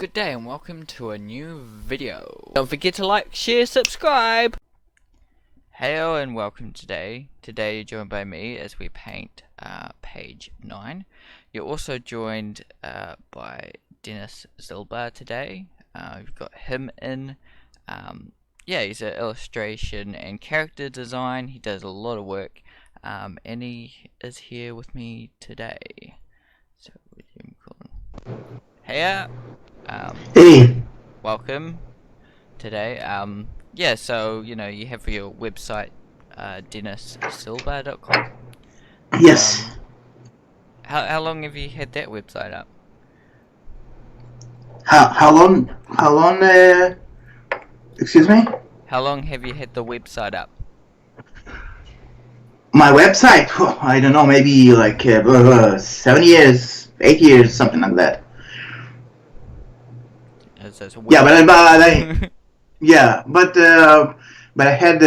good day and welcome to a new video. Don't forget to like, share, subscribe! Hello and welcome today. Today you're joined by me as we paint page 9. You're also joined by Denis Zilber today. We've got him in. Yeah, he's an illustration and character design. He does a lot of work and he is here with me today. So we can call him. Hey, Hey. welcome today. Yeah, so you have your website, DenisZilber.com. Yes. How long have you had that website up? How long? Excuse me. How long have you had the website up? My website? I don't know. Maybe like 7 years, 8 years, something like that. Yeah, but I had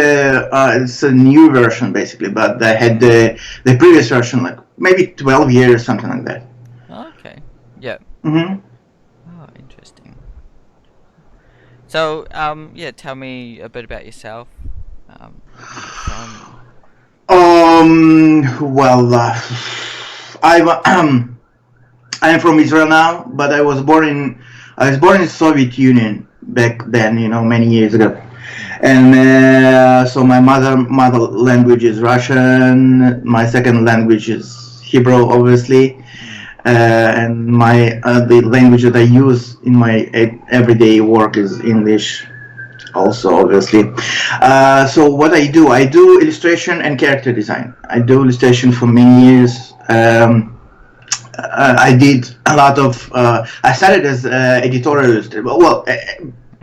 it's a new version basically. But I had the previous version like maybe 12 years, something like that. Oh, okay. Yeah. Mhm. Oh, interesting. So, yeah, tell me a bit about yourself. Well, I'm from Israel now, but I was born in Soviet Union back then, many years ago. And so my mother language is Russian. My second language is Hebrew, obviously, and the language that I use in my everyday work is English, also obviously. So what I do illustration and character design. I do illustration for many years. I did a lot of. I started as editorial illustrator. Well,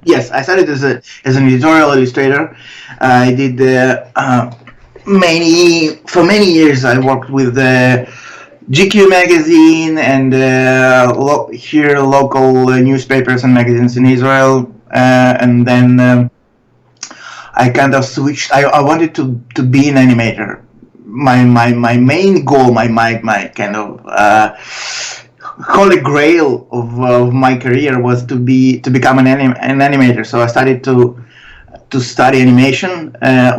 yes, I started as an editorial illustrator. I did for many years. I worked with GQ magazine and local newspapers and magazines in Israel, and then I kind of switched. I wanted to be an animator. My main goal, my kind of holy grail of my career was to become an animator. So I started to study animation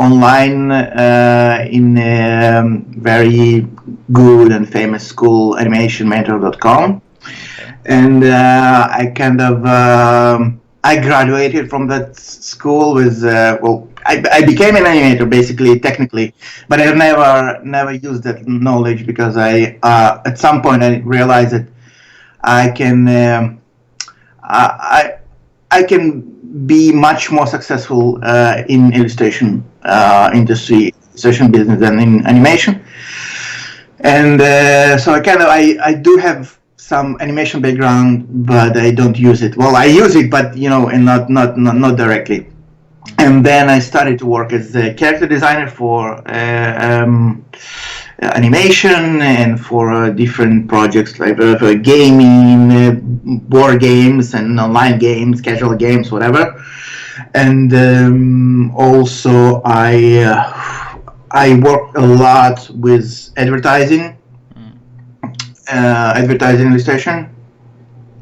online in a very good and famous school, animationmentor.com, and I kind of I graduated from that school with I became an animator basically, technically, but I never used that knowledge because I at some point I realized that I can I can be much more successful in illustration industry, illustration business than in animation, and so I do have some animation background, but I don't use it. Well, I use it, but and not directly. And then I started to work as a character designer for animation and for different projects like for gaming, board games and online games, casual games, whatever. And also I work a lot with advertising. Advertising illustration,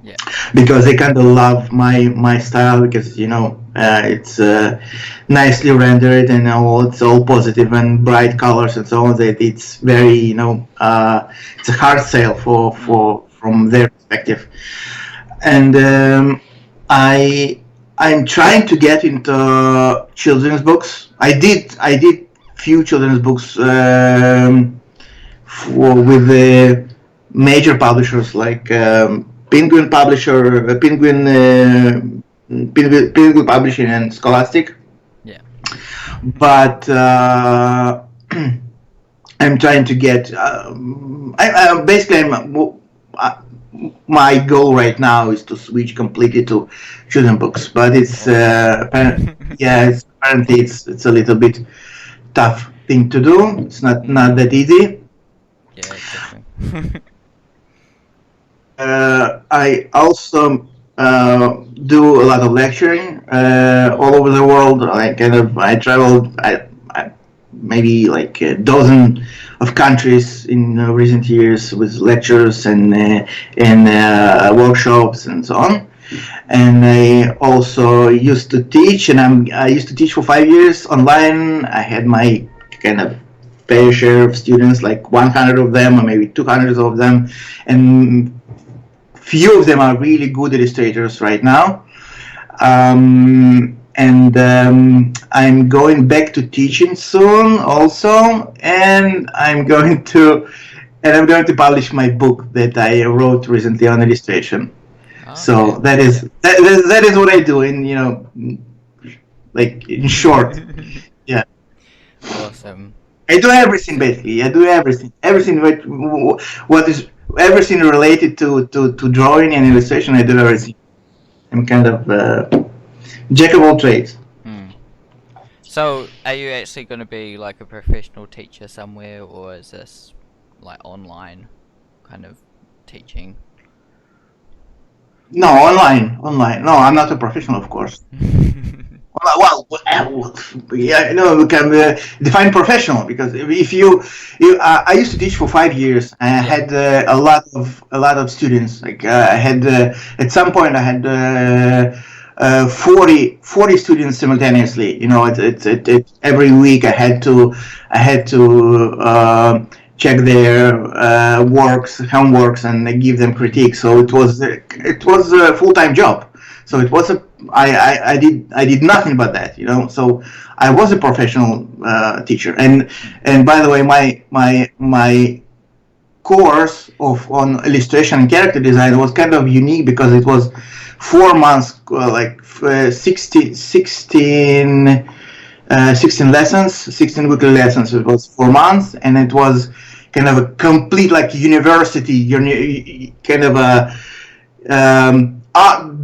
yeah, because they kind of love my style because it's nicely rendered and it's all positive and bright colors and so on. That it's very it's a hard sale from their perspective, and I'm trying to get into children's books. I did few children's books with the major publishers like Penguin Publishing and Scholastic. Yeah. But I'm trying to get. My goal right now is to switch completely to children's books, but it's apparently it's a little bit tough thing to do. It's not that easy. Yeah, exactly. I also do a lot of lecturing all over the world. I traveled maybe like a dozen of countries in recent years with lectures and workshops and so on. and I also used to teach, and I used to teach for 5 years online. I had my kind of fair share of students, like 100 of them, or maybe 200 of them, and few of them are really good illustrators right now. I'm going back to teaching soon, also, and I'm going to publish my book that I wrote recently on illustration. Okay. So that is what I do like in short. Yeah. Awesome. I do everything basically. I do everything what is everything related to drawing and illustration. I do everything. I'm kind of jack of all trades. So, are you actually going to be like a professional teacher somewhere, or is this like online kind of teaching? No, online. No, I'm not a professional, of course. Well, yeah, no, we can define professional, because if I used to teach for 5 years. I had a lot of students. Like I had at some point I had 40 students simultaneously. Every week I had to check their homeworks, and give them critiques. So it was a full-time job. So it was I did nothing but that. So I was a professional teacher. And by the way, my course on illustration and character design was kind of unique, because it was 4 months, 16 lessons, 16 weekly lessons. It was 4 months, and it was kind of a complete like university, kind of a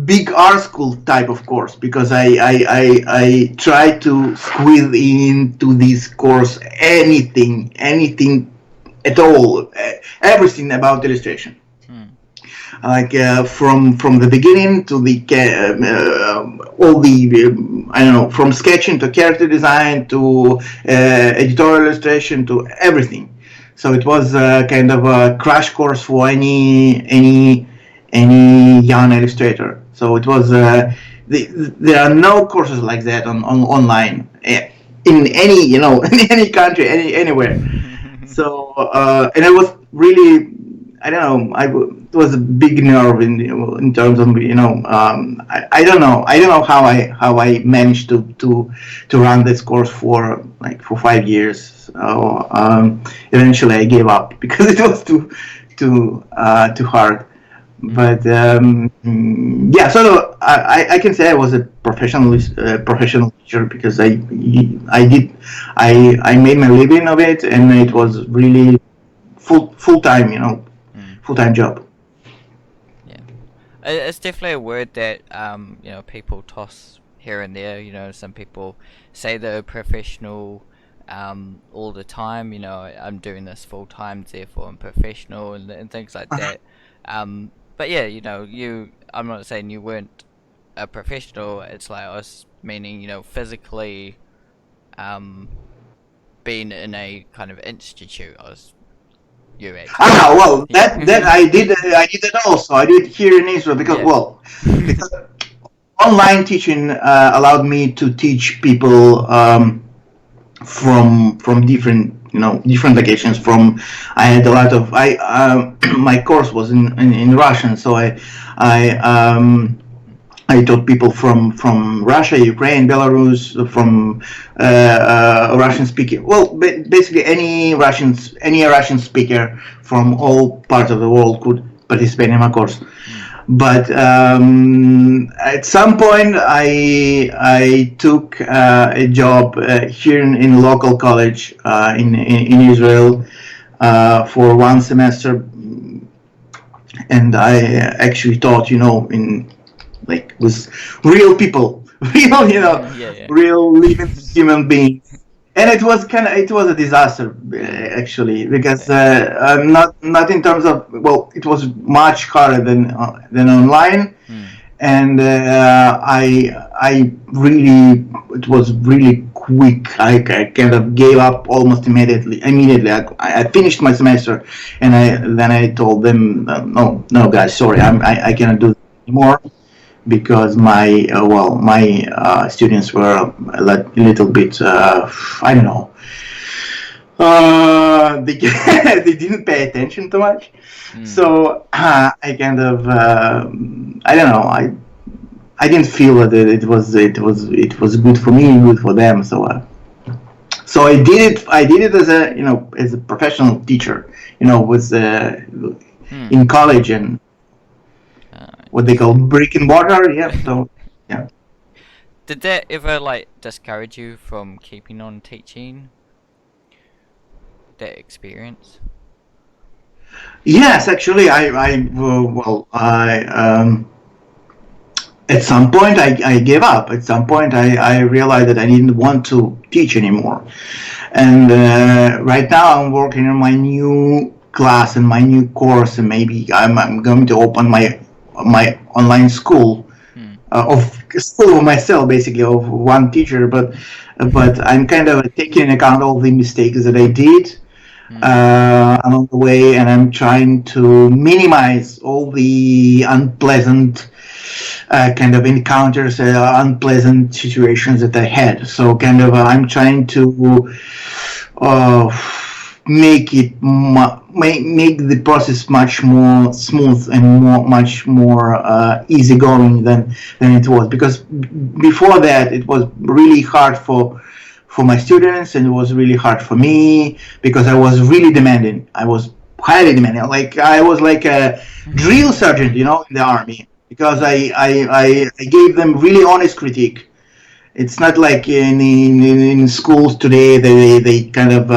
big art school type of course, because I tried to squeeze into this course anything at all, everything about illustration. Like from the beginning to the all the I don't know, from sketching to character design to editorial illustration to everything. So it was kind of a crash course for any young illustrator. So it was there are no courses like that on online in any in any country, anywhere. So and it was really, I don't know. It was a big nerve in terms of I don't know how I managed to run this course for 5 years. So eventually I gave up because it was too hard. But yeah, so I can say I was a professional teacher, because I made my living of it, and it was really full time, full-time job. Yeah, it's definitely a word that people toss here and there. Some people say they're professional all the time. I'm doing this full time, therefore I'm professional, and things like that. But yeah, I'm not saying you weren't a professional. It's like I was meaning, physically being in a kind of institute. You actually. Well, that I did that also. I did here in Israel, because because online teaching allowed me to teach people from different locations. I had a lot of my course was in Russian, so I taught people from Russia, Ukraine, Belarus, from Russian speaking. Well, basically any Russian speaker from all parts of the world could participate in my course. But at some point, I took a job here in a local college in Israel for 1 semester, and I actually taught, with real people, real living human beings. And it was a disaster actually, because not in terms of, it was much harder than online, and I really, it was really quick. I kind of gave up almost immediately. I finished my semester, and then I told them, no guys, sorry, I cannot do this anymore. because my students were a little bit, I don't know, they they didn't pay attention too much. So I kind of I don't know, I didn't feel that it was good for me, good for them. So I did it as a, as a professional teacher, with in college, and what they call brick and mortar. Yeah. So yeah. Did that ever like discourage you from keeping on teaching? That experience? Yes, actually, at some point I gave up. At some point I realized that I didn't want to teach anymore. And right now I'm working on my new class and my new course, and maybe I'm going to open my online school of school of myself, basically of one teacher. But I'm kind of taking into account all the mistakes that I did along the way, and I'm trying to minimize all the unpleasant kind of encounters, unpleasant situations that I had. So kind of I'm trying to make make the process much more smooth and much more easygoing than it was, because before that it was really hard for my students, and it was really hard for me because I was really demanding. I was highly demanding. Like I was like a drill sergeant, in the army, because I gave them really honest critique. It's not like in schools today they kind of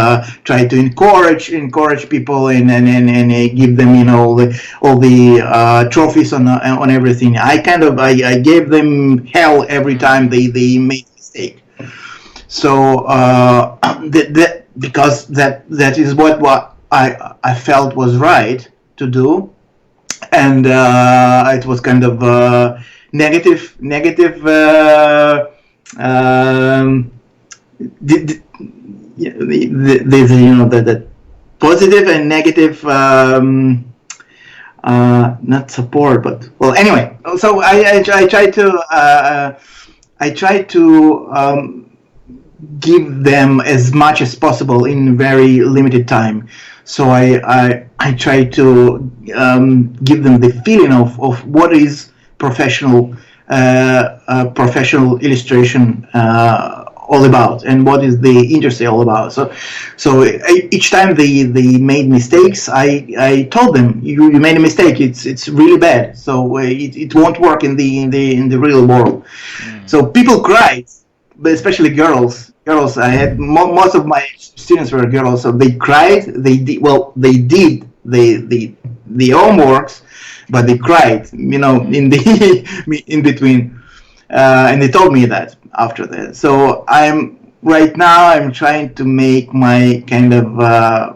try to encourage people and give them all the trophies on everything. I gave them hell every time they made a mistake. So because that is what I felt was right to do, and it was kind of negative. There's the positive and negative. Not support, but well. Anyway, so I try to give them as much as possible in very limited time. So I try to give them the feeling of what is professional illustration all about, and what is the industry all about. So each time they made mistakes, I told them, you made a mistake. It's really bad. So it won't work in the real world. So people cried, but especially girls. I had most of my students were girls, so they cried. They did the homeworks, but they cried, in the in between, and they told me that after that. So right now I'm trying to make my kind of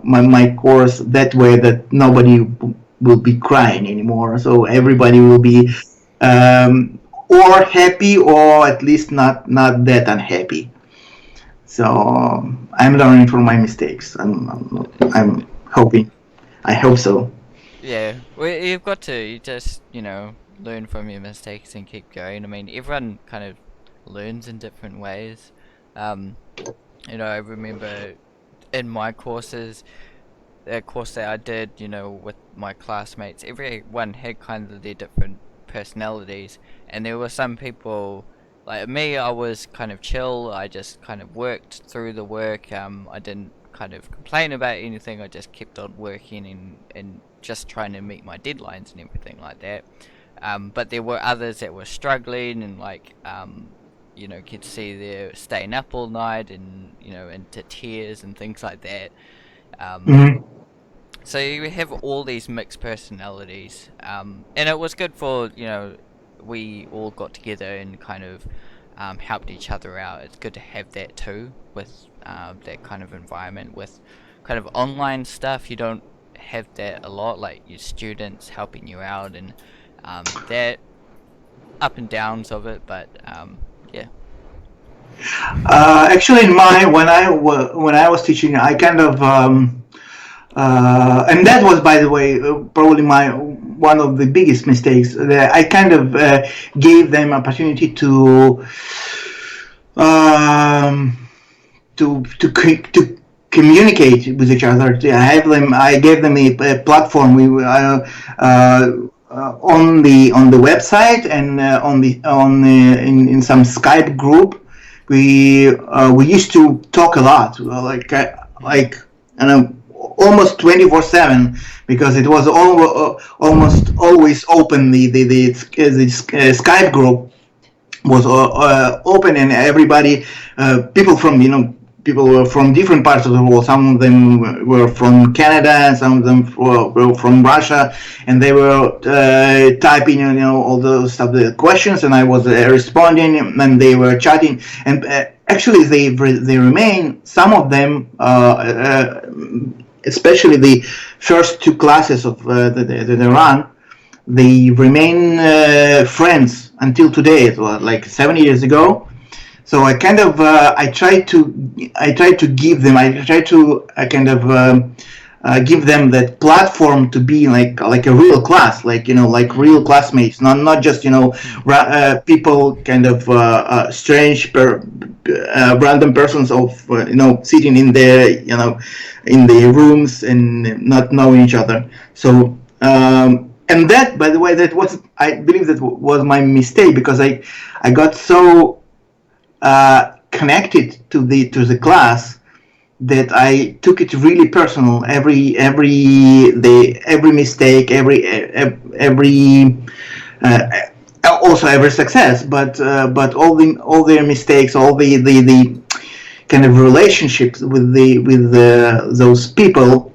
my course that way that nobody will be crying anymore. So everybody will be or happy, or at least not that unhappy. So I'm learning from my mistakes. I'm hoping. I hope so. Yeah, well, you've got to. You just, learn from your mistakes and keep going. I mean, everyone kind of learns in different ways. I remember in my courses, the course that I did, with my classmates, everyone had kind of their different personalities, and there were some people. Like me, I was kind of chill. I just kind of worked through the work. I didn't kind of complain about anything. I just kept on working and just trying to meet my deadlines and everything like that. But there were others that were struggling, and could see they're staying up all night and into tears and things like that. So you have all these mixed personalities, and it was good for we all got together and kind of helped each other out. It's good to have that too, with that kind of environment. With kind of online stuff, you don't have that a lot, like your students helping you out and that up and downs of it. But yeah. Actually, when I was teaching, I kind of and that was, by the way, probably one of the biggest mistakes. I kind of gave them opportunity um, to communicate with each other. I gave them a platform. On the website and in some Skype group. We used to talk a lot, like I don't know, almost 24/7, because it was almost always open. The Skype group was open, and everybody, people from people were from different parts of the world. Some of them were from Canada, and some of them were from Russia, and they were typing, all those stuff, the questions, and I was responding, and they were chatting, and actually they remain. Some of them, especially the first two classes of that they run, they remain friends until today. It was like 7 years ago. So I kind of I try to give them, give them that platform to be like a real class, like real classmates, not just people, kind of strange random persons of sitting in their in the rooms and not knowing each other. So and that, by the way, I believe that was my mistake, because I got so connected to the class that I took it really personal. Every mistake, every also every success, but all their mistakes, all the kind of relationships with those people.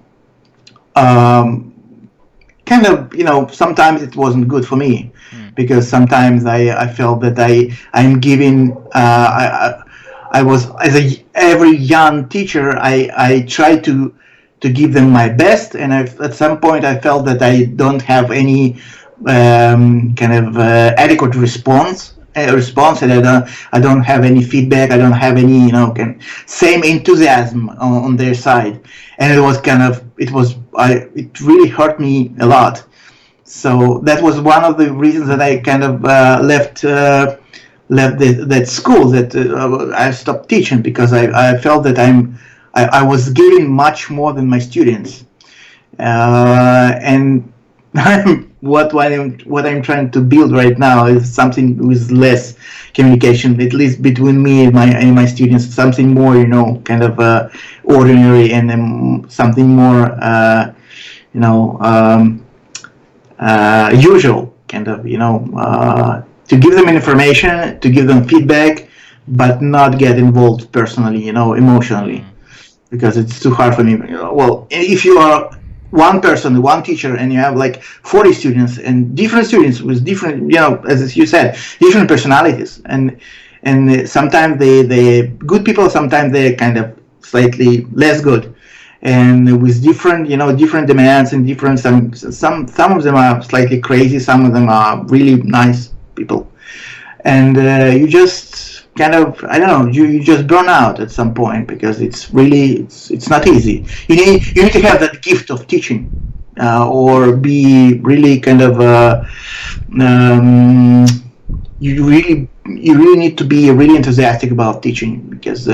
Kind of, sometimes it wasn't good for me, because sometimes I felt that I'm giving. I was, every young teacher, I tried to give them my best, and at some point I felt that I don't have any kind of adequate response, and I don't have any feedback. I don't have any same enthusiasm on their side, and it really hurt me a lot. So that was one of the reasons that I kind of left that school, that I stopped teaching, because I felt that I was giving much more than my students, and what I'm trying to build right now is something with less communication, at least between me and my students, something more kind of ordinary, and something more usual, kind of to give them information, to give them feedback, but not get involved personally, emotionally, because it's too hard for me. Well, if you are one person, one teacher, and you have like 40 students, and different students with different, as you said, different personalities, and sometimes they good people, sometimes they're kind of slightly less good, and with different different demands, and different, some of them are slightly crazy, some of them are really nice people, and you just kind of, I don't know, you just burn out at some point, because it's not easy. You need to have that gift of teaching, or be really kind of you really need to be really enthusiastic about teaching, because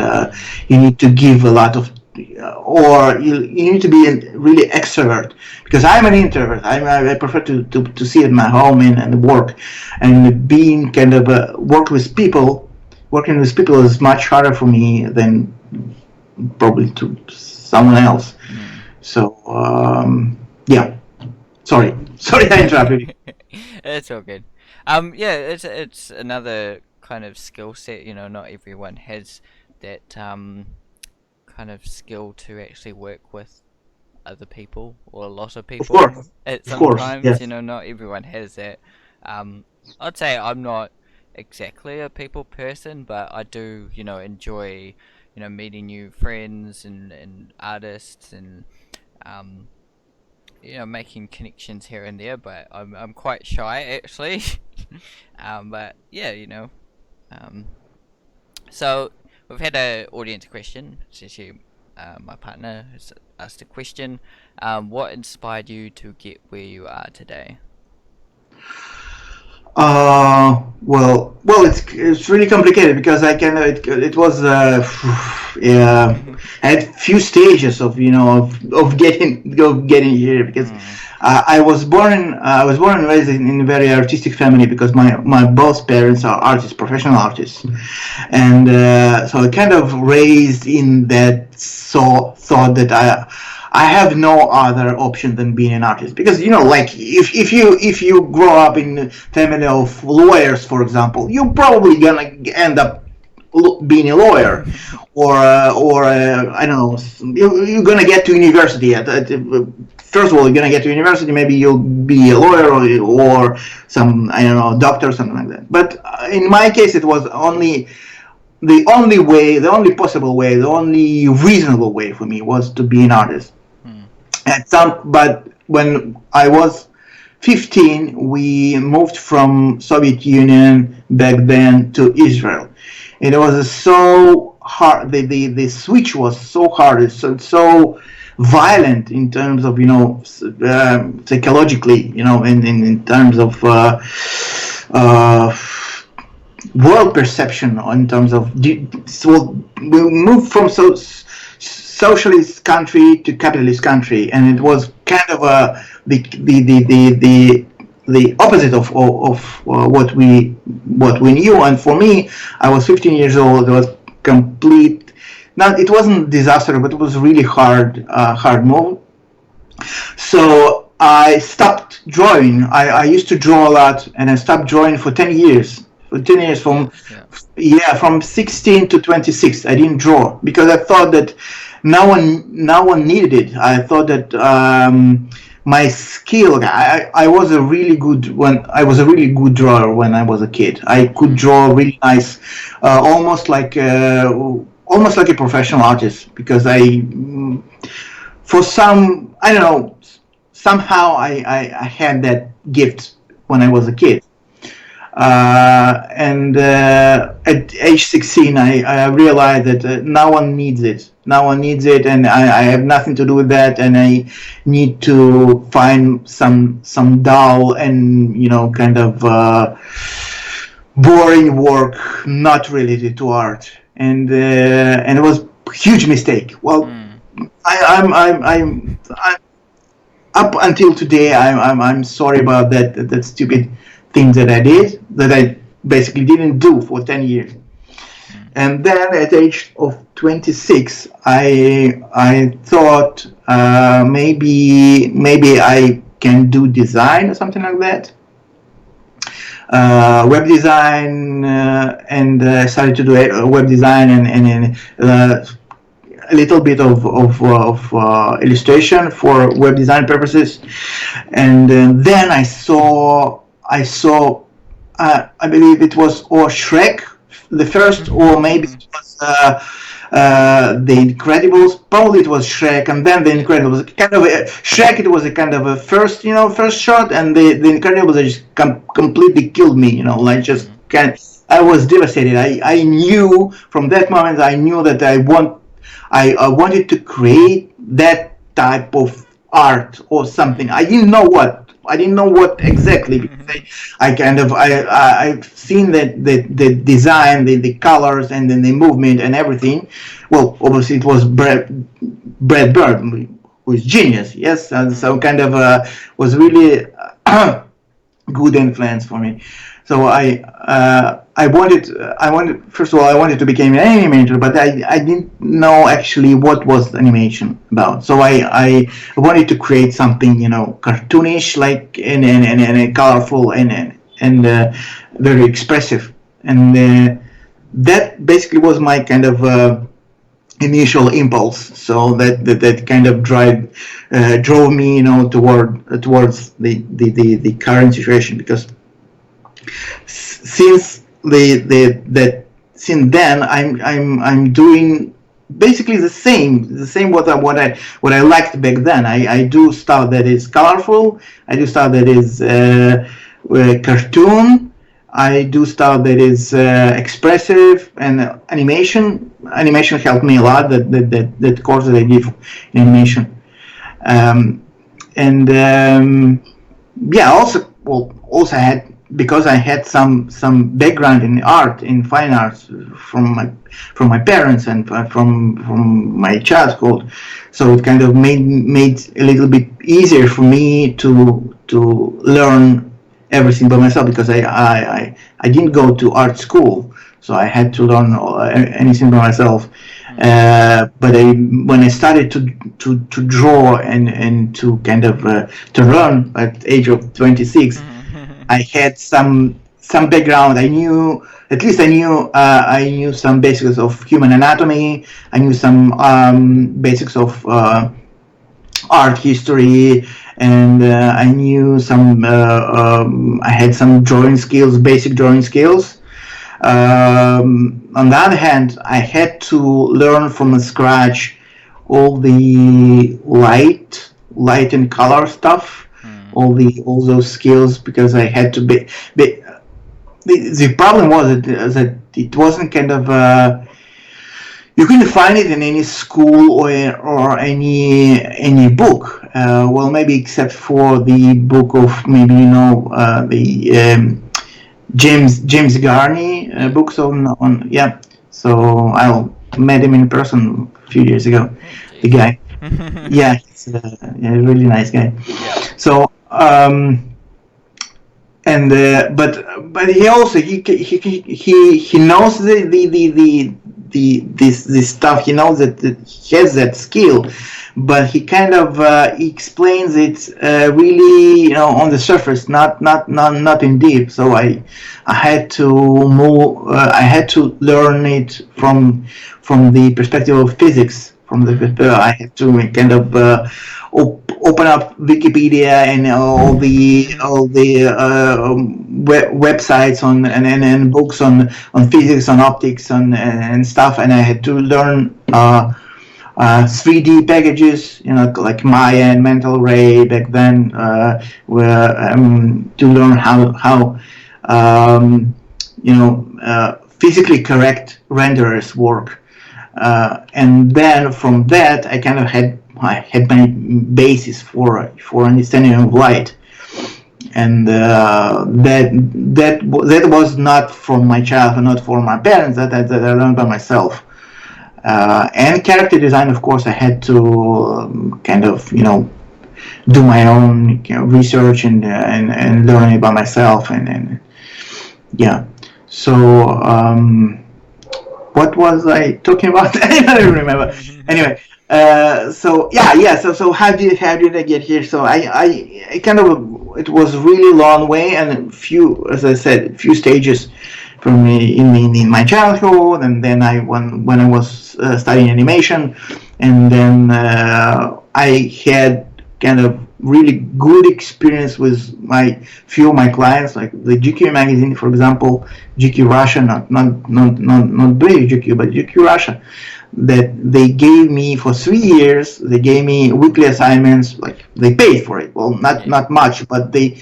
you need to give a lot of, or you need to be really extrovert, because I'm an introvert. I prefer to sit at my home and work, and being kind of working with people is much harder for me than probably to someone else. So yeah, sorry I interrupted you. It's all good. Yeah, it's another kind of skill set. Not everyone has that kind of skill to actually work with other people, or a lot of Of people. course, Sometimes, yes. not everyone has that. I'd say I'm not exactly a people person, but I do, enjoy, meeting new friends and artists, and um, making connections here and there. But I'm quite shy actually. But yeah, um, so we've had a audience question. Essentially, my partner has asked a question. What inspired you to get where you are today? Well, it's really complicated because it was yeah, I had few stages of of getting here because I was born and raised in a very artistic family because my both parents are artists, professional artists, and so I kind of raised in that thought that I have no other option than being an artist because like if you grow up in a family of lawyers, for example, you're probably gonna end up being a lawyer, or I don't know, you're gonna get to university first of all, you're gonna get to university, maybe you'll be a lawyer or some, I don't know, doctor or something like that. But in my case, it was the only possible way, the only reasonable way for me was to be an artist. But when I was 15, we moved from Soviet Union back then to Israel. It was so hard. The switch was so hard. It's so violent in terms of psychologically, in terms of world perception, in terms of so we moved from socialist country to capitalist country, and it was kind of the opposite of what we knew. And for me, I was 15 years old. It was complete. Now it wasn't disaster, but it was really hard move. So I stopped drawing. I used to draw a lot, and I stopped drawing for 10 years. For 10 years, from 16 to 26, I didn't draw because I thought that no one needed it. I thought that my skill. I was a really good drawer when I was a kid. I could draw really nice, almost like a professional artist, because for some, I don't know, somehow I had that gift when I was a kid. And at age 16, I realized that no one needs it. No one needs it, and I have nothing to do with that. And I need to find some dull and kind of boring work not related to art. And it was a huge mistake. Well, I'm up until today. I'm sorry about that stupid things that I did, that I basically didn't do for 10 years. And then at age of 26, I thought maybe I can do design or something like that. Web design, and I started to do web design and a little bit of illustration for web design purposes. And then I saw I believe it was or Shrek, the first, or maybe it was The Incredibles. Probably it was Shrek, and then The Incredibles. Kind of Shrek. It was a kind of a first shot, and the Incredibles just completely killed me. Like just I was devastated. I knew from that moment. I knew that I wanted to create that type of art or something. I didn't know what. Exactly, because I've seen the design, the colors, and then the movement and everything. Well, obviously it was Brad Bird, who is genius. Yes, and so kind of was really good influence for me. So I wanted first of all I wanted to become an animator, but I didn't know actually what was animation about. So I wanted to create something cartoonish, like and colorful and very expressive, and that basically was my kind of initial impulse. So that kind of drove me towards the current situation, because since since then I'm doing basically the same what I liked back then. I do stuff that is colorful. I do stuff that is cartoon. I do stuff that is expressive, and animation. Animation helped me a lot. That course that I did in animation, also had, because I had some background in art, in fine arts, from my parents and from my childhood, so it kind of made a little bit easier for me to learn everything by myself, because I didn't go to art school, so I had to learn anything by myself. But when I started to draw and to kind of to learn at the age of 26, I had some background. I knew, at least I knew some basics of human anatomy. I knew some basics of art history, and I knew some. I had some drawing skills, basic drawing skills. On the other hand, I had to learn from scratch all the light and color stuff, all those skills, because I had to be. The problem was that it wasn't kind of. You couldn't find it in any school or any book. Well, maybe except for the book of maybe the James Garney books on yeah. So I met him in person a few years ago. The guy, yeah, he's a really nice guy. So and but he also he knows this stuff. He knows that he has that skill, but he kind of he explains it really, on the surface, not in deep. So I had to move. I had to learn it from the perspective of physics. I had to kind of open up Wikipedia and all the websites and books on physics, on optics, and stuff, and I had to learn 3D packages, like Maya and Mental Ray back then, to learn how physically correct renderers work. And then from that, I kind of had my basis for understanding of light, and that was not from my childhood, not from my parents. That I learned by myself. And character design, of course, I had to kind of do my own research and learn it by myself, and yeah. So. What was I talking about? I don't remember. Anyway, so how did I get here? So I kind of, it was really long way, and as I said, few stages from in my childhood, and then when I was studying animation, and then I had kind of really good experience with few of my clients, like the GQ magazine, for example, GQ Russia, not British GQ, but GQ Russia, that they gave me for 3 years. They gave me weekly assignments, like they paid for it. Well, not much, but they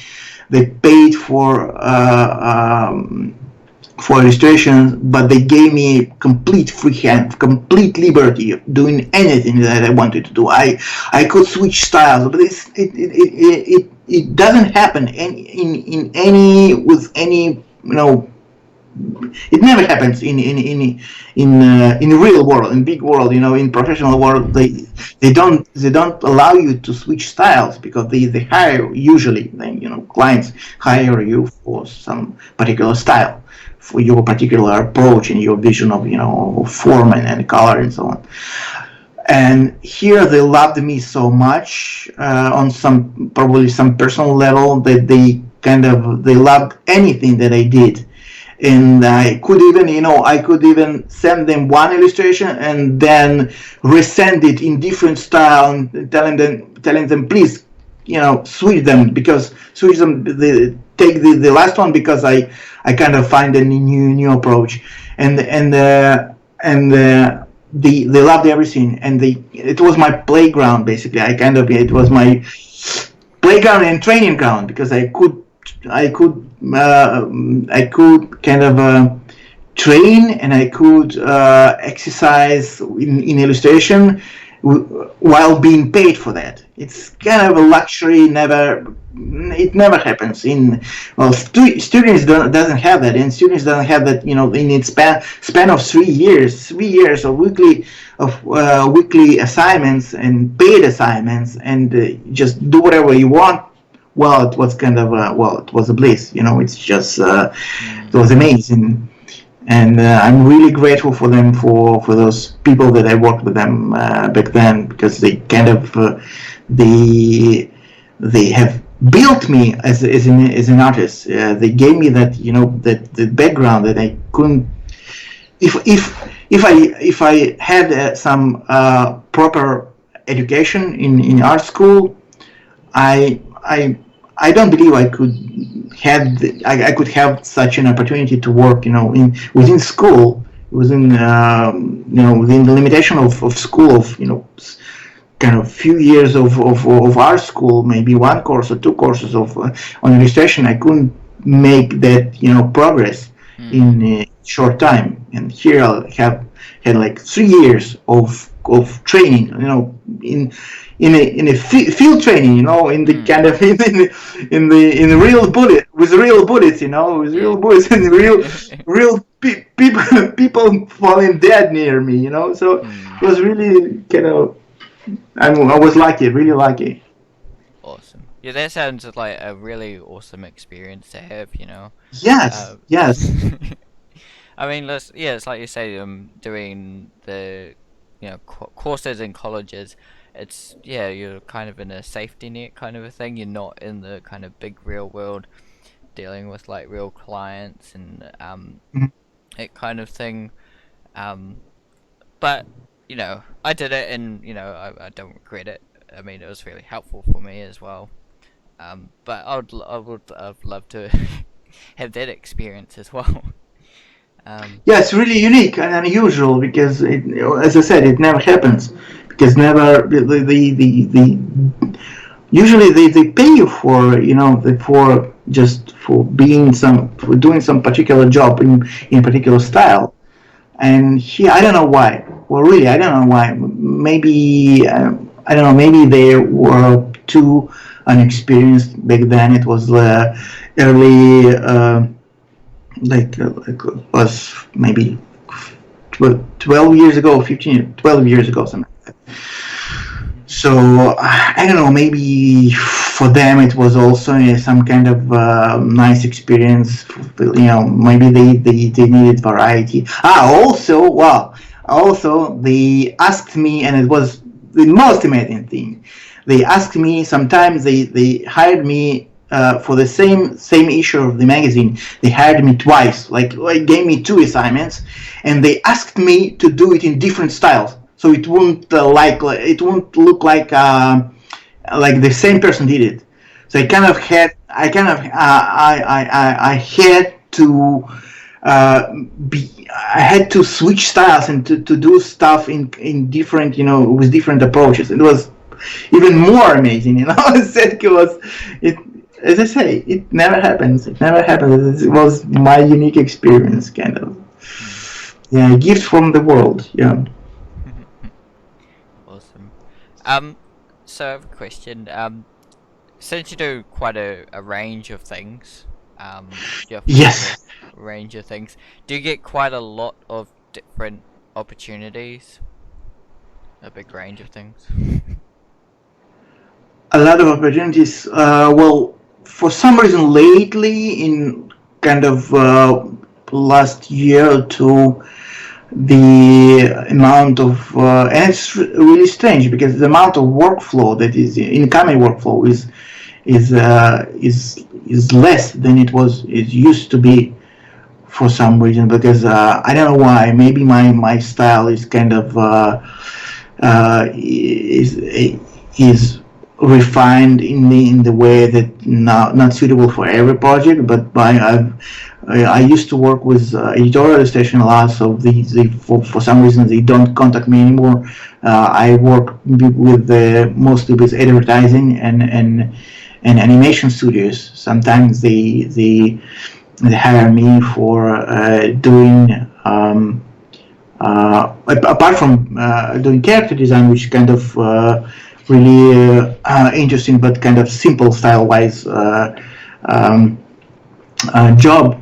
paid for illustrations, but they gave me complete free hand, complete liberty of doing anything that I wanted to do. I could switch styles, but it doesn't happen in any with any it never happens in real world, in big world, in professional world. They don't allow you to switch styles, because they hire, usually clients hire you for some particular style, for your particular approach and your vision of form and color and so on. And here they loved me so much on probably some personal level, that they loved anything that I did. And I could even send them one illustration and then resend it in different style, and telling them please, switch them, take the last one, because I kind of find a new approach, and they loved everything, and it was my playground basically. It was my playground and training ground, because I could kind of train, and I could exercise in illustration while being paid for that. It's kind of a luxury. It never happens in, well, students doesn't have that, and students don't have that, in its span of 3 years of weekly assignments and paid assignments, and just do whatever you want. Well, it was kind of it was a bliss. It's just it was amazing. And I'm really grateful for them, for those people that I worked with them back then, because they kind of they have built me as an artist. They gave me that that the background that I couldn't. If I had some proper education in art school, I don't believe I could have such an opportunity to work, within school, within the limitation of school, kind of few years of art school, maybe one course or two courses on illustration. I couldn't make that, progress in a short time. And here I had like 3 years of training, in a field training, in the kind of in the real bullet, with real bullets, with real bullets, and real people falling dead near me, So it was really kind of, I was lucky, really lucky. Awesome. Yeah, that sounds like a really awesome experience to have. Yes, yes. I mean, it's like you say, doing the courses in colleges. It's you're kind of in a safety net kind of a thing. You're not in the kind of big real world, dealing with like real clients and that kind of thing. But I did it, and I don't regret it. I mean, it was really helpful for me as well. But I would have loved to have that experience as well. Yeah, it's really unique and unusual, because as I said, it never happens, because never usually they pay you for for doing some particular job in particular style. And here, I don't know why. Well, really, I don't know why. Maybe I don't know. Maybe they were too unexperienced back then. It was early. Like was maybe 12 years ago, 12 years ago, something like that. So I don't know, maybe for them it was also some kind of nice experience. Maybe they needed variety. Also they asked me, and it was the most amazing thing. They asked me, sometimes they hired me for the same issue of the magazine. They hired me twice, like gave me 2 assignments, and they asked me to do it in different styles, so it wouldn't look like the same person did it. So I had to switch styles and to do stuff in different, with different approaches. It was even more amazing, As I say, it never happens. It was my unique experience, kind of. Yeah, a gift from the world. Yeah. Awesome. So I have a question. Since you do quite a range of things, Yes. a range of things, do you get quite a lot of different opportunities? A big range of things. A lot of opportunities. Well, for some reason lately, in kind of last year or two, the amount of and it's really strange, because the amount of workflow that is incoming workflow is less than it used to be, for some reason, because I don't know why. Maybe my style is kind of is refined in the way that not suitable for every project. But I used to work with editorial illustration a lot, so for some reason they don't contact me anymore. I work with mostly with advertising and animation studios. Sometimes they hire me for doing apart from doing character design, which is kind of really interesting but kind of simple style-wise um, job,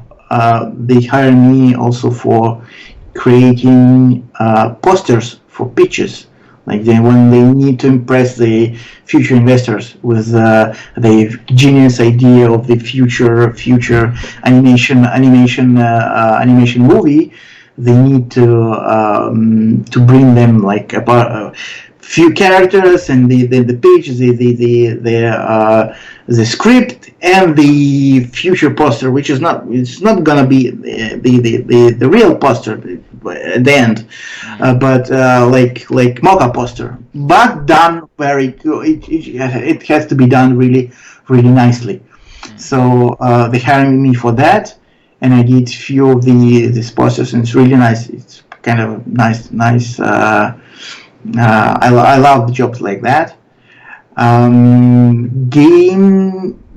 they hire me also for creating posters for pitches. Like when they need to impress the future investors with the genius idea of the future animation movie, they need to bring them like about few characters and the page, the script and the future poster, which is not, it's not gonna be the real poster at the end, but like mock-up poster, but done very good. It has to be done really nicely. So they hired me for that, and I did few of these posters, and it's really nice. It's kind of nice. I love jobs like that.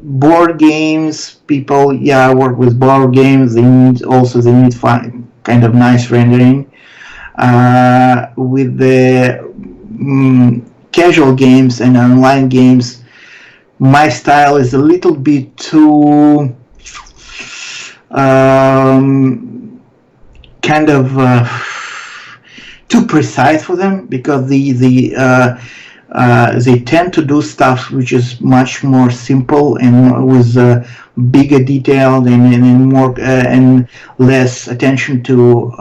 Board games, people, yeah, I work with board games. They need fun, kind of nice rendering. With the casual games and online games, my style is a little bit too kind of too precise for them, because they tend to do stuff which is much more simple and with bigger detail and more and less attention to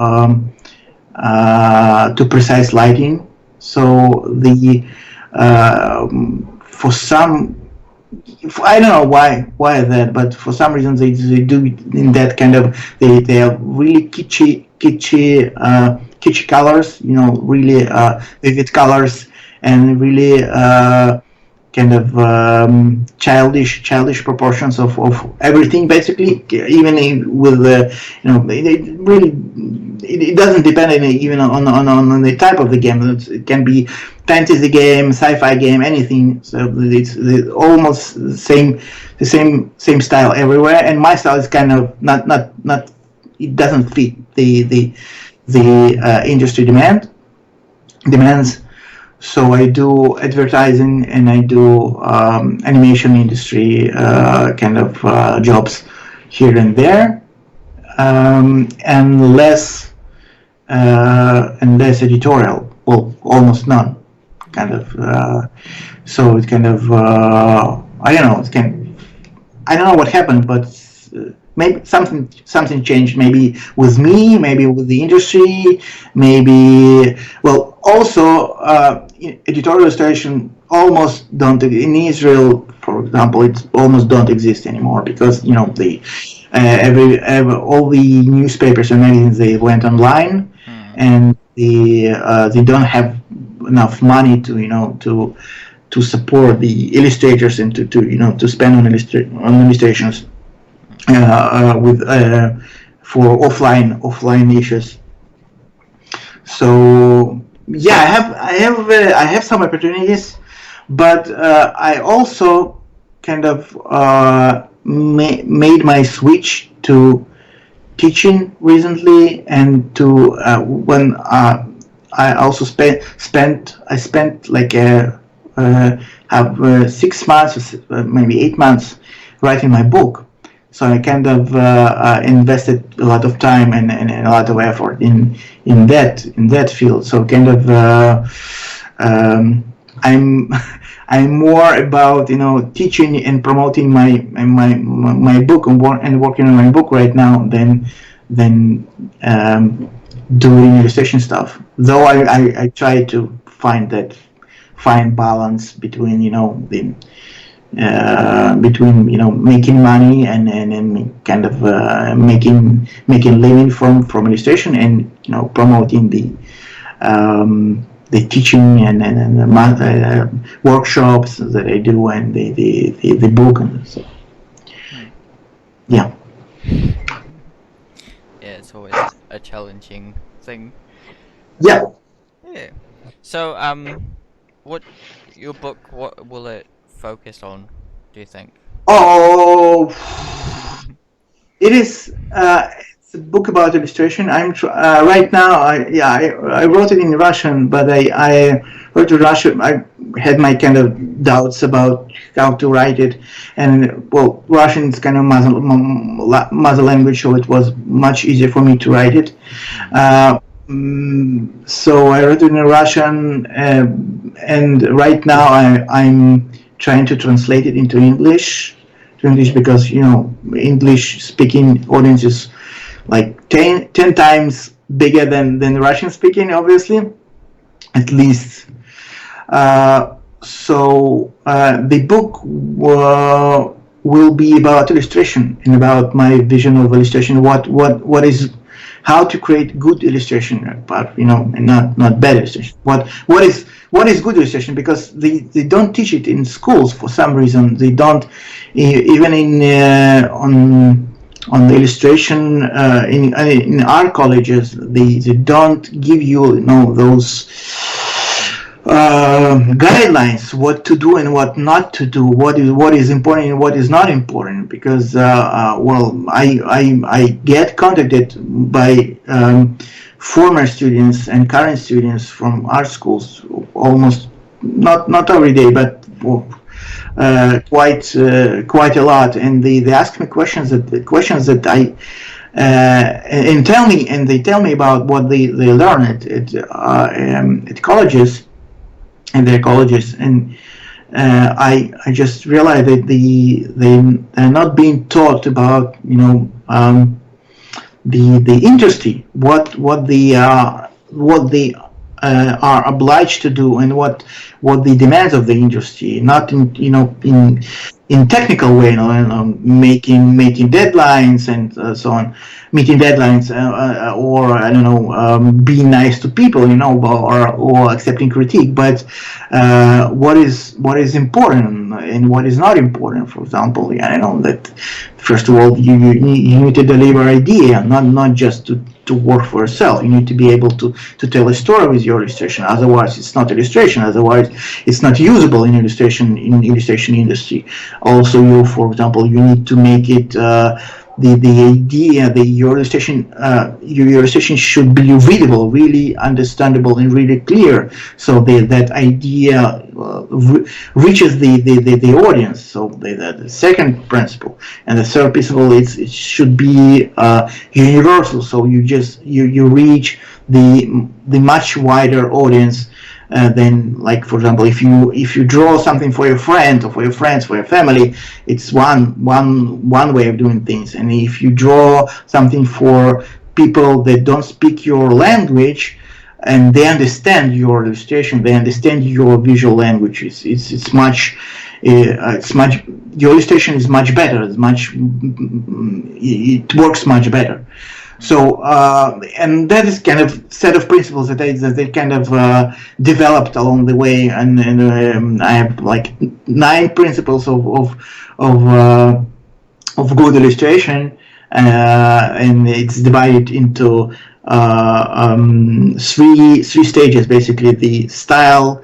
precise lighting. So for some, I don't know why that, but for some reason they do it in that kind of, they have really kitschy colors, really vivid colors, and really kind of childish proportions of everything, basically. Even with the, it really, it doesn't depend even on the type of the game. It can be fantasy game, sci-fi game, anything. So it's almost the same style everywhere. And my style is kind of not. It doesn't fit the industry demands. So I do advertising and I do animation industry kind of jobs here and there, and less editorial. Well, almost none, kind of. So it kind of I don't know. I don't know what happened, but maybe something changed. Maybe with me, maybe with the industry, maybe. Well, also editorial illustration almost don't in Israel, for example. It almost don't exist anymore, because the all the newspapers and magazines, they went online, and they don't have enough money to support the illustrators and to spend on illustrations with for offline issues. So yeah, I have some opportunities, but I also kind of made my switch to teaching recently, and to when I also spent like have 6 months, maybe 8 months writing my book. So I kind of invested a lot of time and a lot of effort in that field. So kind of I'm more about teaching and promoting my book and working on my book right now than doing illustration stuff. Though I try to find that fine balance between between making money and kind of making living from illustration, and promoting the teaching and the workshops that I do, and the book, and so yeah. Yeah, it's always a challenging thing. Yeah. Yeah. So what will it focus on, do you think? Oh, it is. a book about illustration. Right now. I wrote it in Russian, but I wrote in Russian. I had my kind of doubts about how to write it, and well, Russian is kind of mother language, so it was much easier for me to write it. So I wrote it in Russian, and right now I'm trying to translate it into English. Because English speaking audience is like 10 times bigger than Russian speaking, obviously, at least. So the book will be about illustration and about my vision of illustration. What is how to create good illustration, but and not bad illustration. What is good illustration? Because they don't teach it in schools for some reason. They don't even on the illustration in our colleges. They don't give you those guidelines, what to do and what not to do, what is important and what is not important, because I get contacted by former students and current students from art schools almost not every day, but quite a lot, and they ask me questions that I and they tell me about what they learn at colleges, and their colleges, and I just realized that they're not being taught about the industry, what they are obliged to do, and what the demands of the industry, not in technical way, making deadlines and so on, meeting deadlines, or I don't know, being nice to people, or accepting critique, but what is important and what is not important. For example, that first of all you need to deliver idea, not just to work for yourself. You need to be able to tell a story with your illustration. Otherwise, it's not illustration. Otherwise, it's not usable in illustration industry. Also, for example, you need to make it the idea that your illustration should be readable, really understandable, and really clear, so that idea reaches the audience. So the second principle, and the third principle is it should be universal. So you reach the much wider audience than, like, for example, if you draw something for your friend or for your friends, for your family, it's one way of doing things. And if you draw something for people that don't speak your language, and they understand your illustration, they understand your visual language, it's much your illustration is much better. It works much better. So and that is kind of set of principles that they kind of developed along the way, and I have like 9 principles of good illustration, and it's divided into 3 stages, basically: the style,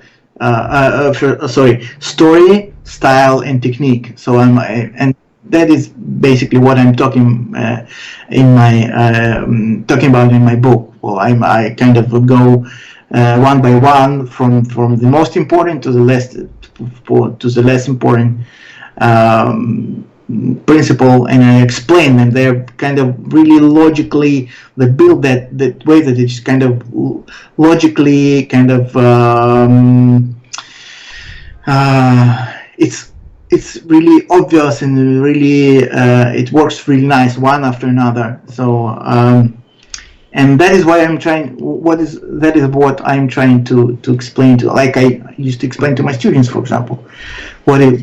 story, style, and technique. So and that is basically what I'm talking about in my book. Well, I kind of go one by one from the most important to the less important principle, and I explain, and they're kind of really logically, they build that way that it's kind of logically kind of it's really obvious, and really it works really nice one after another. So and that is why I'm trying. That is what I'm trying to explain to. Like I used to explain to my students, for example, what is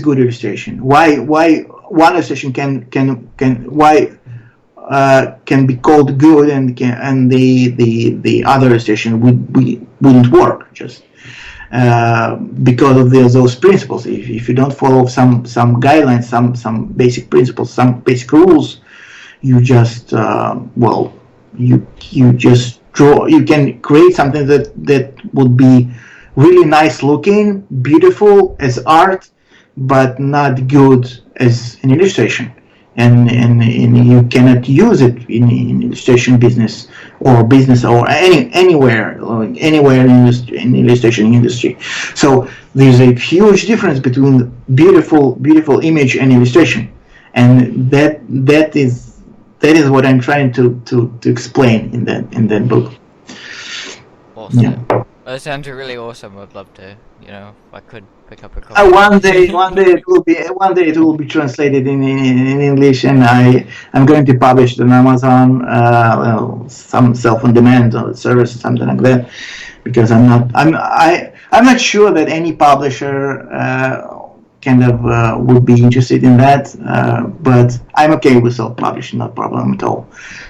good illustration? Why one illustration can be called good, and the other illustration wouldn't work, just because of those principles. If you don't follow some guidelines, some basic principles, some basic rules, you just you just draw. You can create something that would be really nice looking, beautiful as art, but not good as an illustration. and you cannot use it in illustration business or anywhere in illustration industry. So there's a huge difference between beautiful image and illustration, and that is what I'm trying to explain in that book. Awesome. Yeah. That sounds really awesome. I'd love to, if I could pick up a copy. One day it will be translated in English, and I'm going to publish it on Amazon, some self-on-demand service, something like that, because I'm not sure that any publisher would be interested in that, but I'm okay with self-publishing, no problem at all.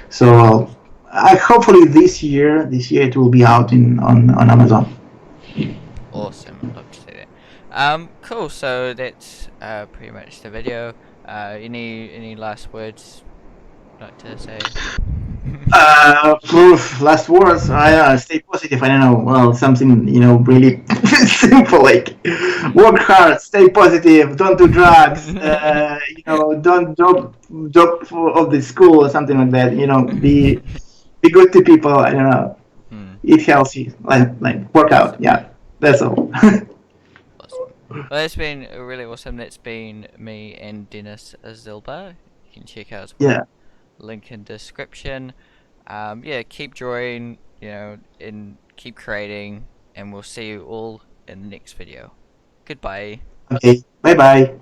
So hopefully this year it will be out on Amazon. Awesome. I'd love to see that. Cool. So that's pretty much the video. Any last words you'd like to say? Last words. Stay positive. I don't know. Well, something really simple, like work hard, stay positive, don't do drugs. Don't drop of the school or something like that. Be good to people. I don't know. Eat healthy, like work out. Yeah, that's all. Awesome. Well, that's been really awesome. That's been me and Denis Zilber. You can check out as well. Yeah. Link in description. Yeah, keep drawing, and keep creating, and we'll see you all in the next video. Goodbye. Okay. Bye bye.